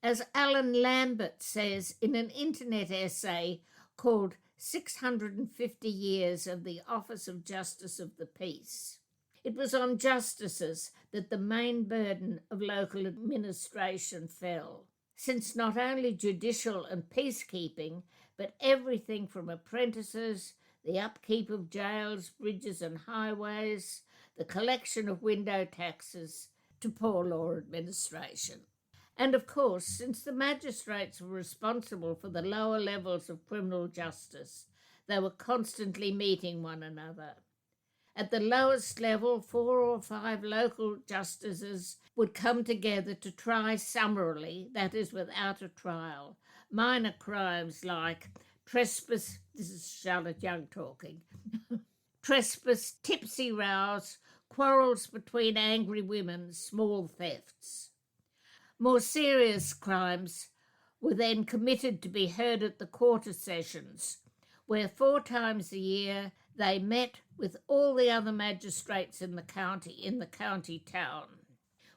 B: As Alan Lambert says in an internet essay called 650 Years of the Office of Justice of the Peace, it was on justices that the main burden of local administration fell, since not only judicial and peacekeeping, but everything from apprentices, the upkeep of jails, bridges and highways, the collection of window taxes, to poor law administration. And of course, since the magistrates were responsible for the lower levels of criminal justice, they were constantly meeting one another. At the lowest level, 4 or 5 local justices would come together to try summarily, that is, without a trial, minor crimes like trespass, this is Charlotte Young talking, trespass, tipsy rows, quarrels between angry women, small thefts. More serious crimes were then committed to be heard at the quarter sessions, where 4 times a year they met with all the other magistrates in the county town.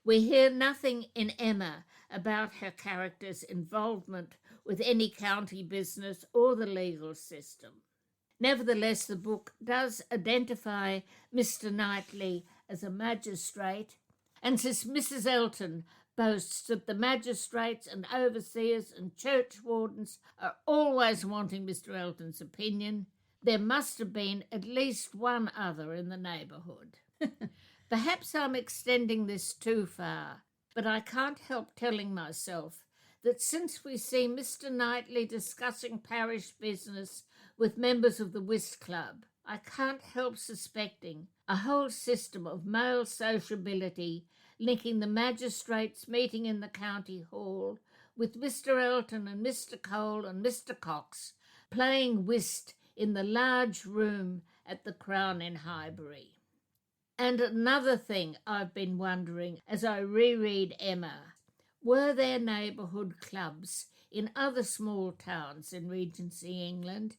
B: We hear nothing in Emma about her character's involvement with any county business or the legal system. Nevertheless, the book does identify Mr Knightley as a magistrate, and since Mrs Elton boasts that the magistrates and overseers and church wardens are always wanting Mr Elton's opinion, there must have been at least one other in the neighbourhood. Perhaps I'm extending this too far, but I can't help telling myself that since we see Mr Knightley discussing parish business with members of the whist club, I can't help suspecting a whole system of male sociability linking the magistrates meeting in the county hall with Mr Elton and Mr Cole and Mr Cox playing whist in the large room at the Crown in Highbury. And another thing I've been wondering as I reread Emma, were there neighbourhood clubs in other small towns in Regency England?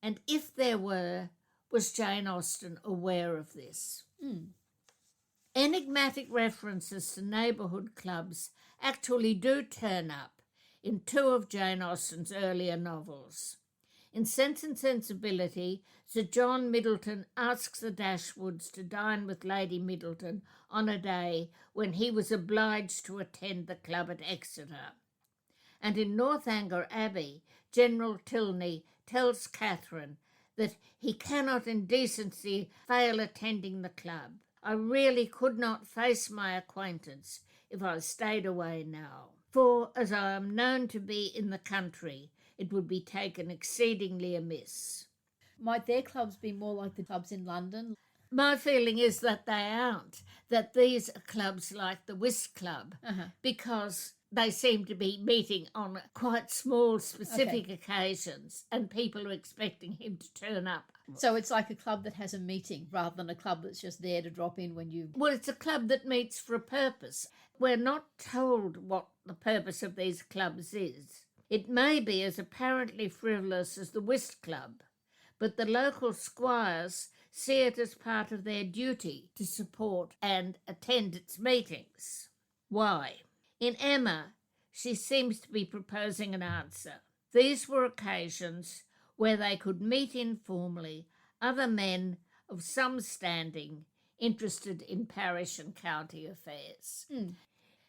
B: And if there were, was Jane Austen aware of this? Enigmatic references to neighbourhood clubs actually do turn up in 2 of Jane Austen's earlier novels. In Sense and Sensibility, Sir John Middleton asks the Dashwoods to dine with Lady Middleton on a day when he was obliged to attend the club at Exeter. And in Northanger Abbey, General Tilney tells Catherine that he cannot in decency fail attending the club. I really could not face my acquaintance if I stayed away now, for as I am known to be in the country, it would be taken exceedingly amiss.
A: Might their clubs be more like the clubs in London?
B: My feeling is that they aren't, that these are clubs like the whist club, because they seem to be meeting on quite small, specific occasions, and people are expecting him to turn up.
A: So it's like a club that has a meeting rather than a club that's just there to drop in when you...
B: Well, it's a club that meets for a purpose. We're not told what the purpose of these clubs is. It may be as apparently frivolous as the whist club, but the local squires see it as part of their duty to support and attend its meetings. Why? In Emma, she seems to be proposing an answer. These were occasions where they could meet informally other men of some standing interested in parish and county affairs.
A: Mm.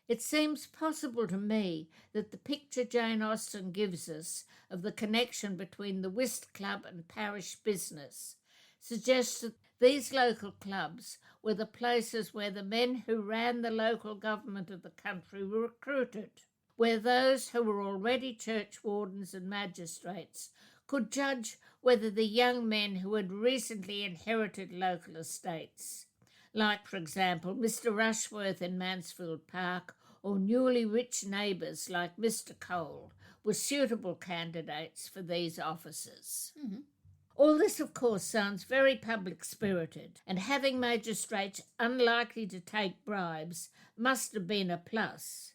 B: It seems possible to me that the picture Jane Austen gives us of the connection between the whist club and parish business suggests that these local clubs were the places where the men who ran the local government of the country were recruited, where those who were already churchwardens and magistrates could judge whether the young men who had recently inherited local estates, like, for example, Mr Rushworth in Mansfield Park, or newly rich neighbours like Mr Cole, were suitable candidates for these offices.
A: Mm-hmm.
B: All this, of course, sounds very public-spirited, and having magistrates unlikely to take bribes must have been a plus.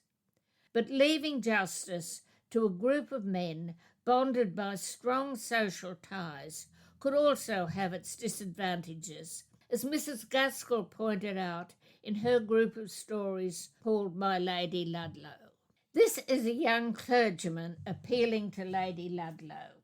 B: But leaving justice to a group of men bonded by strong social ties could also have its disadvantages, as Mrs Gaskell pointed out in her group of stories called My Lady Ludlow. This is a young clergyman appealing to Lady Ludlow.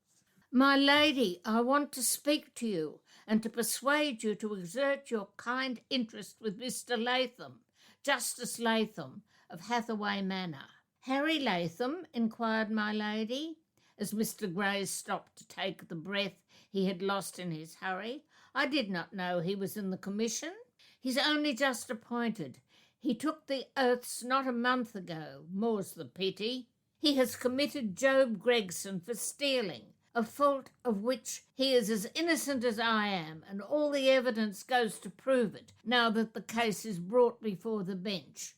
B: My lady, I want to speak to you and to persuade you to exert your kind interest with Mr Latham, Justice Latham of Hathaway Manor. Harry Latham? Inquired my lady, as Mr Grays stopped to take the breath he had lost in his hurry. I did not know he was in the commission. He's only just appointed. He took the oaths not a month ago, more's the pity. He has committed Job Gregson for stealing, a fault of which he is as innocent as I am, and all the evidence goes to prove it, now that the case is brought before the bench.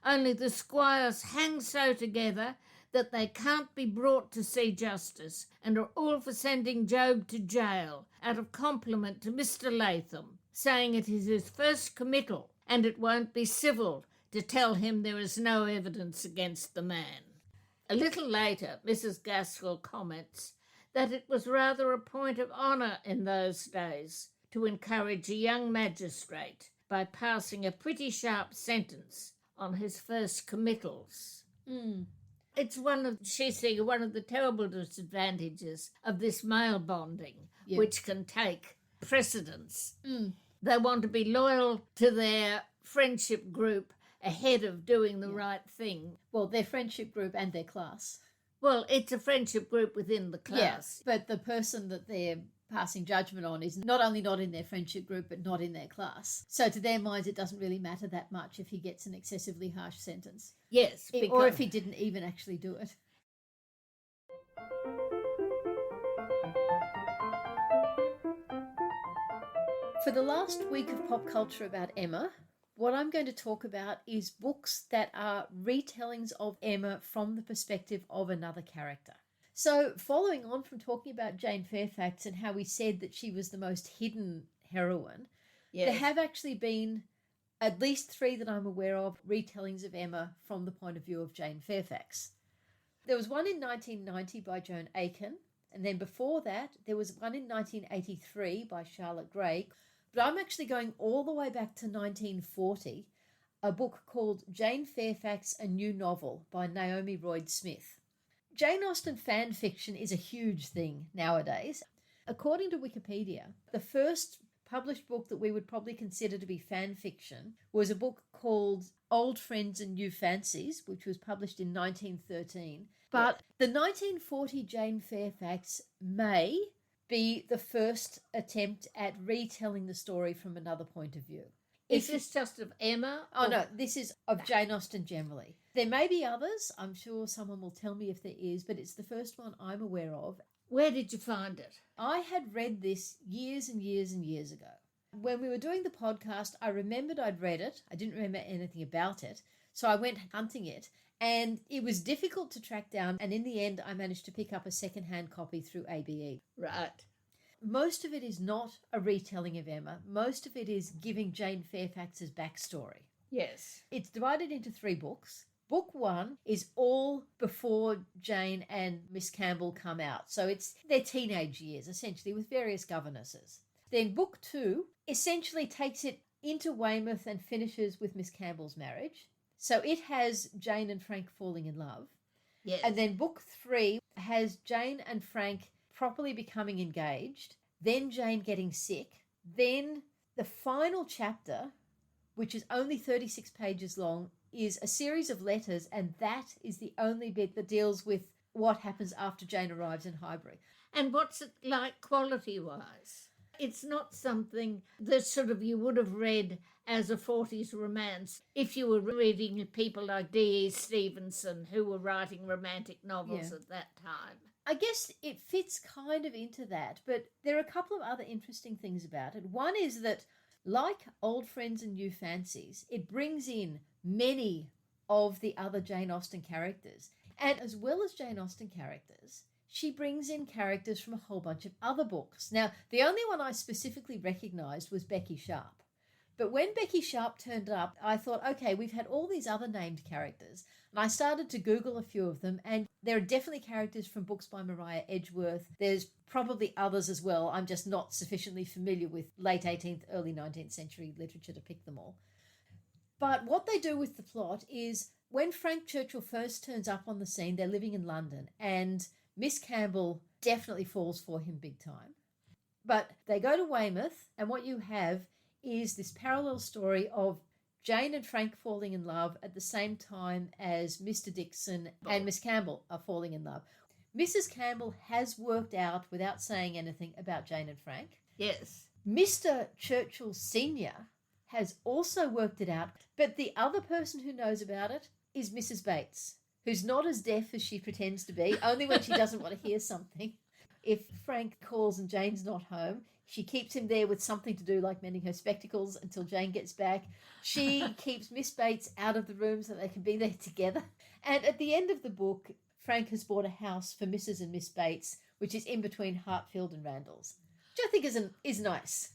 B: Only the squires hang so together that they can't be brought to see justice, and are all for sending Job to jail out of compliment to Mr Latham, saying it is his first committal, and it won't be civil to tell him there is no evidence against the man. A little later, Mrs Gaskell comments that it was rather a point of honour in those days to encourage a young magistrate by passing a pretty sharp sentence on his first committals. It's one of the terrible disadvantages of this male bonding, which can take precedence. They want to be loyal to their friendship group ahead of doing the right thing.
A: Well, their friendship group and their class.
B: Well, it's a friendship group within the class.
A: Yes, but the person that they're passing judgment on is not only not in their friendship group, but not in their class. So to their minds, it doesn't really matter that much if he gets an excessively harsh sentence.
B: Yes.
A: Or if he didn't even actually do it. For the last week of pop culture about Emma, what I'm going to talk about is books that are retellings of Emma from the perspective of another character. So following on from talking about Jane Fairfax and how we said that she was the most hidden heroine, there have actually been at least 3 that I'm aware of retellings of Emma from the point of view of Jane Fairfax. There was one in 1990 by Joan Aiken, and then before that there was one in 1983 by Charlotte Gray. But I'm actually going all the way back to 1940, a book called Jane Fairfax, A New Novel by Naomi Royd Smith. Jane Austen fan fiction is a huge thing nowadays. According to Wikipedia, the first published book that we would probably consider to be fan fiction was a book called Old Friends and New Fancies, which was published in 1913. But the 1940 Jane Fairfax may be the first attempt at retelling the story from another point of view.
B: Is this just of Emma?
A: Oh, no, this is of Jane Austen generally. There may be others. I'm sure someone will tell me if there is, but it's the first one I'm aware of.
B: Where did you find it?
A: I had read this years and years and years ago. When we were doing the podcast, I remembered I'd read it. I didn't remember anything about it, so I went hunting it. And it was difficult to track down, and in the end, I managed to pick up a second-hand copy through ABE.
B: Right.
A: Most of it is not a retelling of Emma. Most of it is giving Jane Fairfax's backstory.
B: Yes.
A: It's divided into 3 books. Book 1 is all before Jane and Miss Campbell come out. So it's their teenage years, essentially, with various governesses. Then Book 2 essentially takes it into Weymouth and finishes with Miss Campbell's marriage. So it has Jane and Frank falling in love.
B: Yes.
A: And then Book 3 has Jane and Frank properly becoming engaged, then Jane getting sick, then the final chapter which is only 36 pages long, is a series of letters, and that is the only bit that deals with what happens after Jane arrives in Highbury.
B: And what's it like quality-wise? It's not something that sort of you would have read as a 40s romance if you were reading people like D.E. Stevenson, who were writing romantic novels at that time.
A: I guess it fits kind of into that, but there are a couple of other interesting things about it. One is that, like Old Friends and New Fancies, it brings in many of the other Jane Austen characters. And as well as Jane Austen characters, she brings in characters from a whole bunch of other books. Now, the only one I specifically recognised was Becky Sharp. But when Becky Sharp turned up, I thought, okay, we've had all these other named characters. And I started to Google a few of them, and there are definitely characters from books by Maria Edgeworth. There's probably others as well. I'm just not sufficiently familiar with late 18th, early 19th century literature to pick them all. But what they do with the plot is when Frank Churchill first turns up on the scene, they're living in London, and Miss Campbell definitely falls for him big time. But they go to Weymouth, and what you have is this parallel story of Jane and Frank falling in love at the same time as Mr. Dixon and Miss Campbell are falling in love. Mrs. Campbell has worked out, without saying anything, about Jane and Frank.
B: Yes.
A: Mr. Churchill Sr. has also worked it out, but the other person who knows about it is Mrs. Bates, who's not as deaf as she pretends to be, only when she doesn't want to hear something. If Frank calls and Jane's not home, she keeps him there with something to do, like mending her spectacles, until Jane gets back. She keeps Miss Bates out of the room so they can be there together. And at the end of the book, Frank has bought a house for Mrs. and Miss Bates, which is in between Hartfield and Randalls, which I think is nice.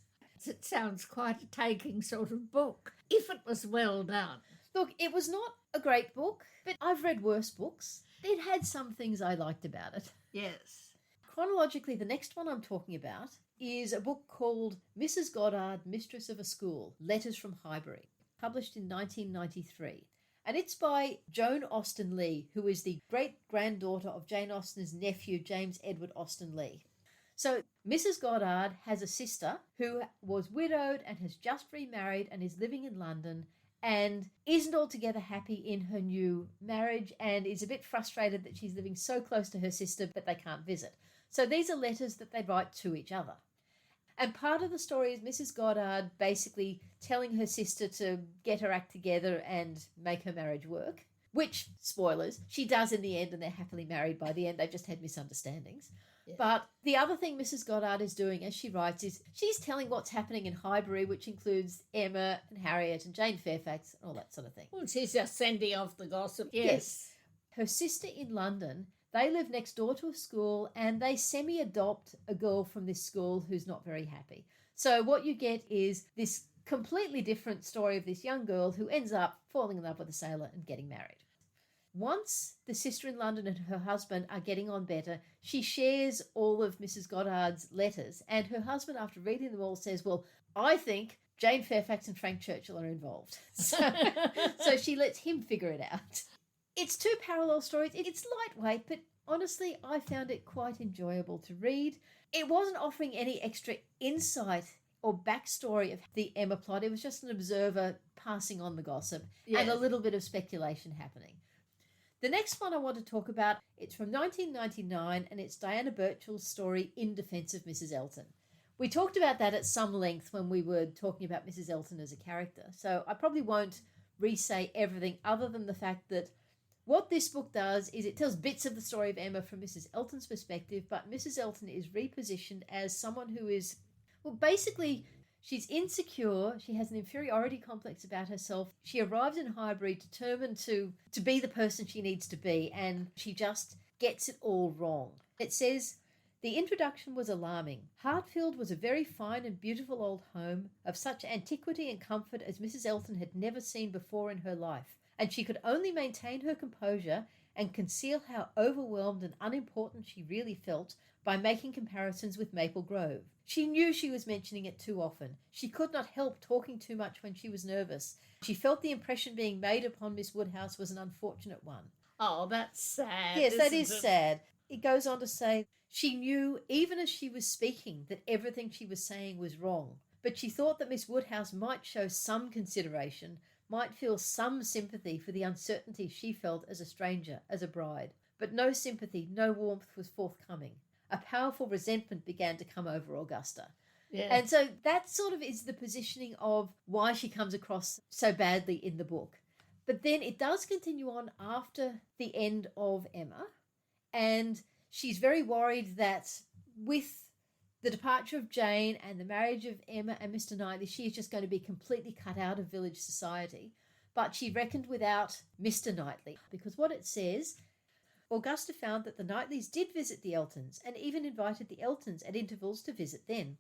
B: It sounds quite a taking sort of book, if it was well done.
A: Look, it was not a great book, but I've read worse books. It had some things I liked about it.
B: Yes.
A: Chronologically, the next one I'm talking about is a book called Mrs. Goddard, Mistress of a School, Letters from Highbury, published in 1993. And it's by Joan Austen Leigh, who is the great-granddaughter of Jane Austen's nephew, James Edward Austen Leigh. So Mrs. Goddard has a sister who was widowed and has just remarried and is living in London and isn't altogether happy in her new marriage and is a bit frustrated that she's living so close to her sister but they can't visit. So these are letters that they write to each other. And part of the story is Mrs. Goddard basically telling her sister to get her act together and make her marriage work, which, spoilers, she does in the end, and they're happily married by the end. They've just had misunderstandings. Yeah. But the other thing Mrs. Goddard is doing, as she writes, is she's telling what's happening in Highbury, which includes Emma and Harriet and Jane Fairfax and all that sort of thing.
B: Well, she's just sending off the gossip. Yes.
A: Her sister in London, they live next door to a school and they semi-adopt a girl from this school who's not very happy. So what you get is this completely different story of this young girl who ends up falling in love with a sailor and getting married. Once the sister in London and her husband are getting on better, she shares all of Mrs. Goddard's letters, and her husband, after reading them all, says, well, I think Jane Fairfax and Frank Churchill are involved. So she lets him figure it out. It's two parallel stories. It's lightweight, but honestly, I found it quite enjoyable to read. It wasn't offering any extra insight or backstory of the Emma plot. It was just an observer passing on the gossip and a little bit of speculation happening. The next one I want to talk about, it's from 1999, and it's Diana Birchall's story In Defence of Mrs. Elton. We talked about that at some length when we were talking about Mrs. Elton as a character, so I probably won't re-say everything other than the fact that what this book does is it tells bits of the story of Emma from Mrs. Elton's perspective, but Mrs. Elton is repositioned as someone who is, well, basically, she's insecure. She has an inferiority complex about herself. She arrives in Highbury determined to be the person she needs to be, and she just gets it all wrong. It says, the introduction was alarming. Hartfield was a very fine and beautiful old home of such antiquity and comfort as Mrs. Elton had never seen before in her life, and she could only maintain her composure and conceal how overwhelmed and unimportant she really felt by making comparisons with Maple Grove. She knew she was mentioning it too often. She could not help talking too much when she was nervous. She felt the impression being made upon Miss Woodhouse was an unfortunate one.
B: Oh, that's sad.
A: Yes, that is sad. It goes on to say, she knew, even as she was speaking, that everything she was saying was wrong. but she thought that Miss Woodhouse might show some consideration, might feel some sympathy for the uncertainty she felt as a stranger, as a bride. But no sympathy, no warmth was forthcoming. A powerful resentment began to come over Augusta.
B: Yeah.
A: And so that sort of is the positioning of why she comes across so badly in the book. But then it does continue on after the end of Emma, and she's very worried that with the departure of Jane and the marriage of Emma and Mr Knightley, she is just going to be completely cut out of village society. But she reckoned without Mr Knightley, because what it says, Augusta found that the Knightleys did visit the Eltons and even invited the Eltons at intervals to visit them.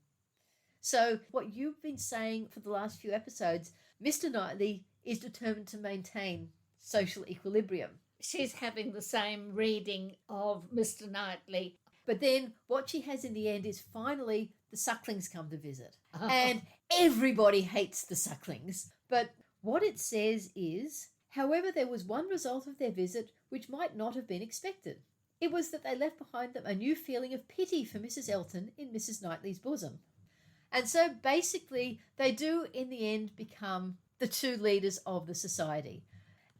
A: So what you've been saying for the last few episodes, Mr Knightley is determined to maintain social equilibrium.
B: She's having the same reading of Mr Knightley.
A: But then what she has in the end is finally the Sucklings come to visit. And everybody hates the Sucklings. But what it says is, however, there was one result of their visit which might not have been expected. It was that they left behind them a new feeling of pity for Mrs Elton in Mrs Knightley's bosom. And so basically they do in the end become the two leaders of the society.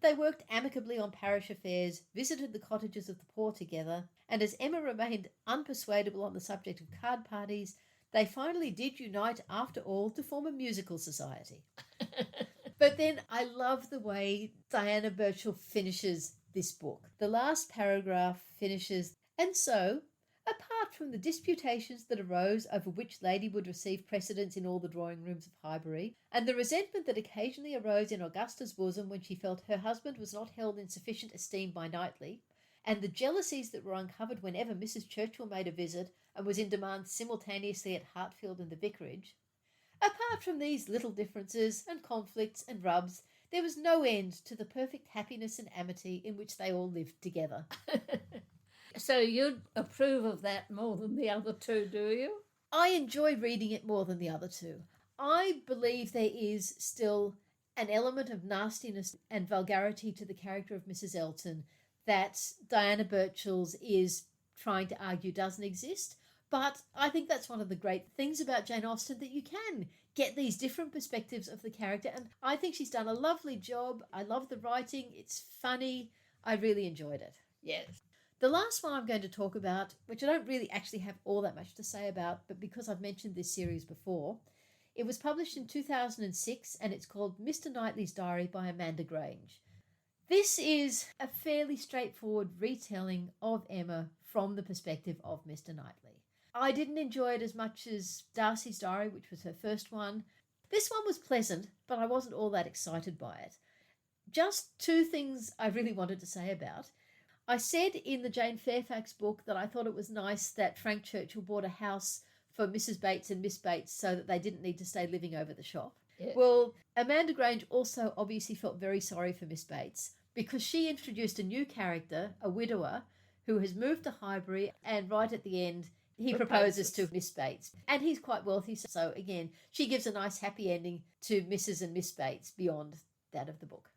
A: They worked amicably on parish affairs, visited the cottages of the poor together, and as Emma remained unpersuadable on the subject of card parties, they finally did unite after all to form a musical society. But then I love the way Diana Birchall finishes this book. The last paragraph finishes, and so, apart from the disputations that arose over which lady would receive precedence in all the drawing rooms of Highbury, and the resentment that occasionally arose in Augusta's bosom when she felt her husband was not held in sufficient esteem by Knightley, and the jealousies that were uncovered whenever Mrs Churchill made a visit and was in demand simultaneously at Hartfield and the vicarage, apart from these little differences and conflicts and rubs, there was no end to the perfect happiness and amity in which they all lived together.
B: So you'd approve of that more than the other two, do you?
A: I enjoy reading it more than the other two. I believe there is still an element of nastiness and vulgarity to the character of Mrs Elton that Diana Birchall's is trying to argue doesn't exist. But I think that's one of the great things about Jane Austen, that you can get these different perspectives of the character. And I think she's done a lovely job. I love the writing. It's funny. I really enjoyed it.
B: Yes.
A: The last one I'm going to talk about, which I don't really actually have all that much to say about, but because I've mentioned this series before, it was published in 2006 and it's called Mr Knightley's Diary by Amanda Grange. This is a fairly straightforward retelling of Emma from the perspective of Mr Knightley. I didn't enjoy it as much as Darcy's Diary, which was her first one. This one was pleasant, but I wasn't all that excited by it. Just two things I really wanted to say about. I said in the Jane Fairfax book that I thought it was nice that Frank Churchill bought a house for Mrs Bates and Miss Bates so that they didn't need to stay living over the shop.
B: Yeah.
A: Well, Amanda Grange also obviously felt very sorry for Miss Bates because she introduced a new character, a widower, who has moved to Highbury, and right at the end he proposes to Miss Bates. And he's quite wealthy, so again, she gives a nice happy ending to Mrs and Miss Bates beyond that of the book.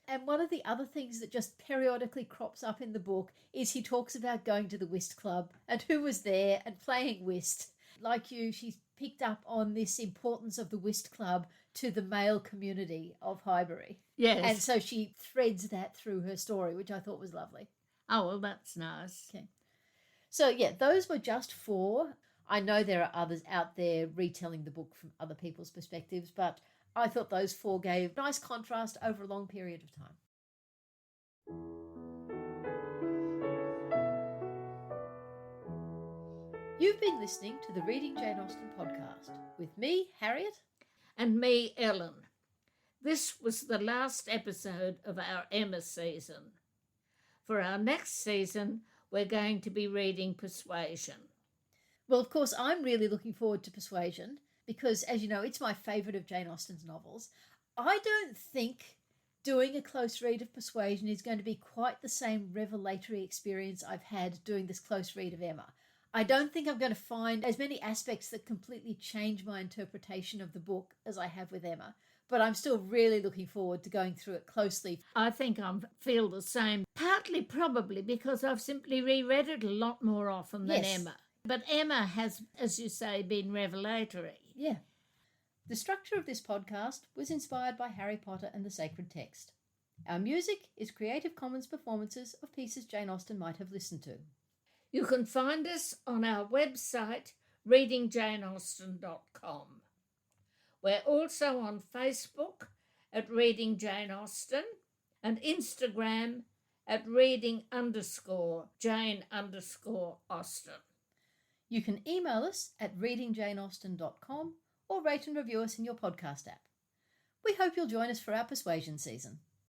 A: And one of the other things that just periodically crops up in the book is he talks about going to the whist club and who was there and playing whist. Like you, she's picked up on this importance of the whist club to the male community of Highbury.
B: Yes.
A: And so she threads that through her story, which I thought was lovely.
B: Oh, well, that's nice.
A: Okay. So, yeah, those were just four. I know there are others out there retelling the book from other people's perspectives, but I thought those four gave nice contrast over a long period of time. You've been listening to the Reading Jane Austen podcast with me, Harriet.
B: And me, Ellen. This was the last episode of our Emma season. For our next season, we're going to be reading Persuasion.
A: Well, of course, I'm really looking forward to Persuasion because, as you know, it's my favourite of Jane Austen's novels. I don't think doing a close read of Persuasion is going to be quite the same revelatory experience I've had doing this close read of Emma. I don't think I'm going to find as many aspects that completely change my interpretation of the book as I have with Emma, but I'm still really looking forward to going through it closely.
B: I think I feel the same, partly probably because I've simply reread it a lot more often than
A: Yes.
B: Emma. But Emma has, as you say, been revelatory.
A: Yeah. The structure of this podcast was inspired by Harry Potter and the Sacred Text. Our music is Creative Commons performances of pieces Jane Austen might have listened to.
B: You can find us on our website, readingjaneausten.com. We're also on Facebook at Reading Jane Austen and Instagram at reading_Jane_Austen.
A: You can email us at readingjaneausten.com or rate and review us in your podcast app. We hope you'll join us for our persuasion season.